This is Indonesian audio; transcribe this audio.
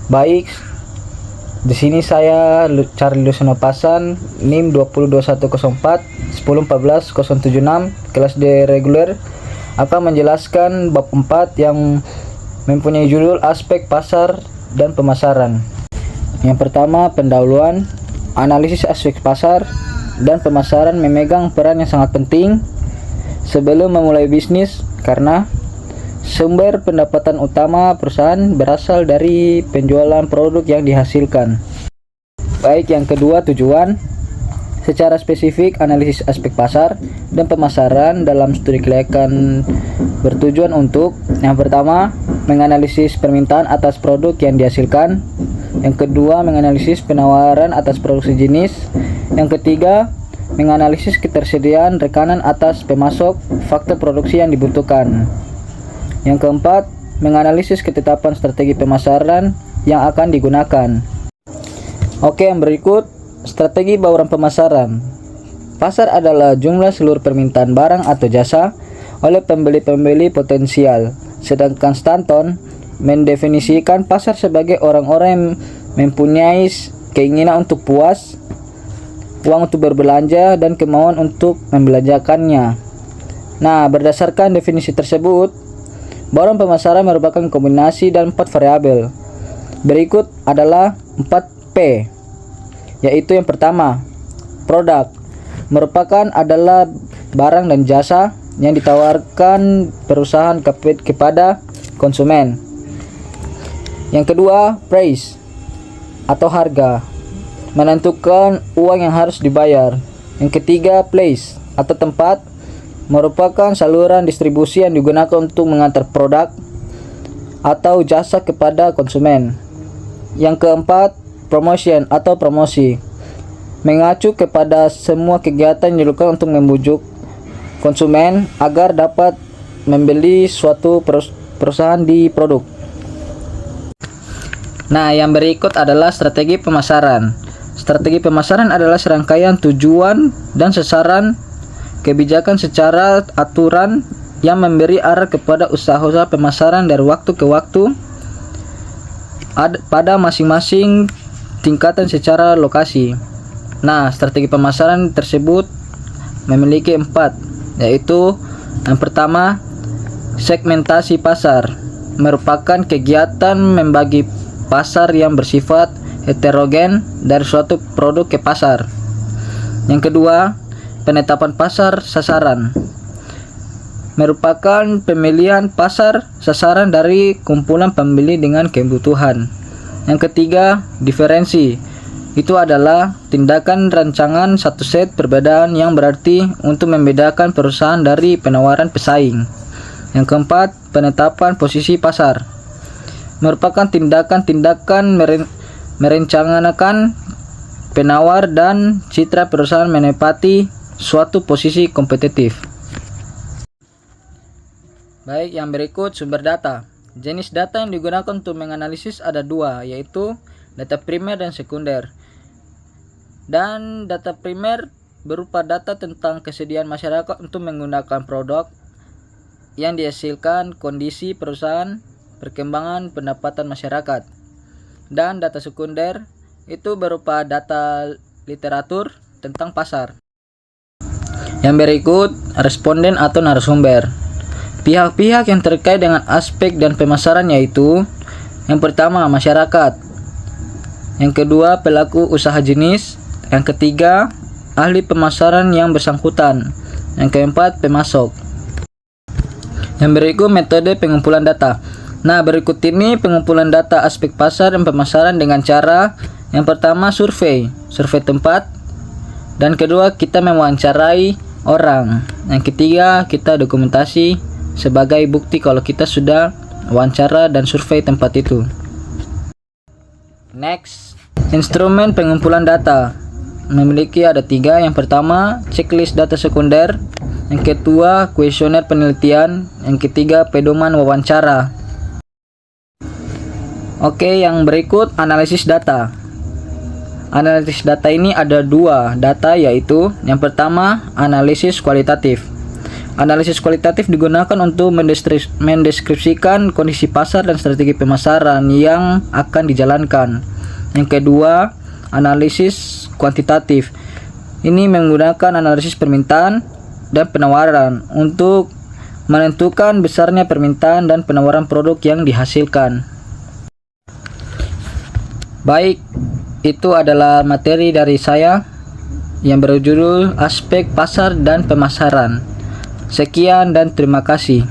Baik, di sini saya Charlie Luciano Pasan, NIM 202104 1014076, kelas D reguler, akan menjelaskan bab 4 yang mempunyai judul aspek pasar dan pemasaran. Yang pertama, pendahuluan. Analisis aspek pasar dan pemasaran memegang peran yang sangat penting sebelum memulai bisnis, karena sumber pendapatan utama perusahaan berasal dari penjualan produk yang dihasilkan. Baik, yang kedua, tujuan. Secara spesifik, analisis aspek pasar dan pemasaran dalam studi kelayakan bertujuan untuk: yang pertama, menganalisis permintaan atas produk yang dihasilkan. Yang kedua, menganalisis penawaran atas produk sejenis. Yang ketiga, menganalisis ketersediaan rekanan atas pemasok, faktor produksi yang dibutuhkan. Yang keempat, menganalisis ketetapan strategi pemasaran yang akan digunakan. Oke, yang berikut, strategi bauran pemasaran. Pasar adalah jumlah seluruh permintaan barang atau jasa oleh pembeli-pembeli potensial. Sedangkan Stanton mendefinisikan pasar sebagai orang-orang yang mempunyai keinginan untuk puas, uang untuk berbelanja, dan kemauan untuk membelanjakannya. Nah, berdasarkan definisi tersebut, bauran pemasaran merupakan kombinasi dan 4 variabel. Berikut adalah 4P, yaitu yang pertama, produk. Merupakan adalah barang dan jasa yang ditawarkan perusahaan kepada konsumen. Yang kedua, price atau harga, menentukan uang yang harus dibayar. Yang ketiga, place atau tempat, merupakan saluran distribusi yang digunakan untuk mengantar produk atau jasa kepada konsumen. Yang keempat, promotion atau promosi, mengacu kepada semua kegiatan yang dilakukan untuk membujuk konsumen agar dapat membeli suatu perusahaan di produk. Nah, yang berikut adalah strategi pemasaran. Strategi pemasaran adalah serangkaian tujuan dan sasaran kebijakan secara aturan yang memberi arah kepada usaha-usaha pemasaran dari waktu ke waktu pada masing-masing tingkatan secara lokasi. Nah, strategi pemasaran tersebut memiliki 4, yaitu yang pertama, segmentasi pasar, merupakan kegiatan membagi pasar yang bersifat heterogen dari suatu produk ke pasar. Yang kedua, penetapan pasar sasaran, merupakan pemilihan pasar sasaran dari kumpulan pembeli dengan kebutuhan. Yang ketiga, diferensi, itu adalah tindakan rancangan satu set perbedaan yang berarti untuk membedakan perusahaan dari penawaran pesaing. Yang keempat, penetapan posisi pasar, merupakan tindakan-tindakan merencanakan penawar dan citra perusahaan menepati suatu posisi kompetitif. Baik, yang berikut sumber data. Jenis data yang digunakan untuk menganalisis ada 2, yaitu data primer dan sekunder. Dan data primer berupa data tentang kesediaan masyarakat untuk menggunakan produk yang dihasilkan, kondisi perusahaan, perkembangan pendapatan masyarakat. Dan data sekunder itu berupa data literatur tentang pasar. Yang berikut, responden atau narasumber. Pihak-pihak yang terkait dengan aspek dan pemasaran yaitu: yang pertama, masyarakat. Yang kedua, pelaku usaha jenis. Yang ketiga, ahli pemasaran yang bersangkutan. Yang keempat, pemasok. Yang berikut metode pengumpulan data. Nah, berikut ini pengumpulan data aspek pasar dan pemasaran dengan cara: yang pertama, survei tempat. Dan kedua, kita mewawancarai orang. Yang ketiga, kita dokumentasi sebagai bukti kalau kita sudah wawancara dan survei tempat itu. Next, instrumen pengumpulan data memiliki ada 3. Yang pertama, checklist data sekunder. Yang kedua, kuesioner penelitian. Yang ketiga, pedoman wawancara. Oke, yang berikut analisis data. Analisis data ini ada 2 data, yaitu yang pertama, analisis kualitatif. Analisis kualitatif digunakan untuk mendeskripsikan kondisi pasar dan strategi pemasaran yang akan dijalankan. Yang kedua, analisis kuantitatif. Ini menggunakan analisis permintaan dan penawaran untuk menentukan besarnya permintaan dan penawaran produk yang dihasilkan. Baik, itu adalah materi dari saya yang berjudul Aspek Pasar dan Pemasaran. Sekian dan terima kasih.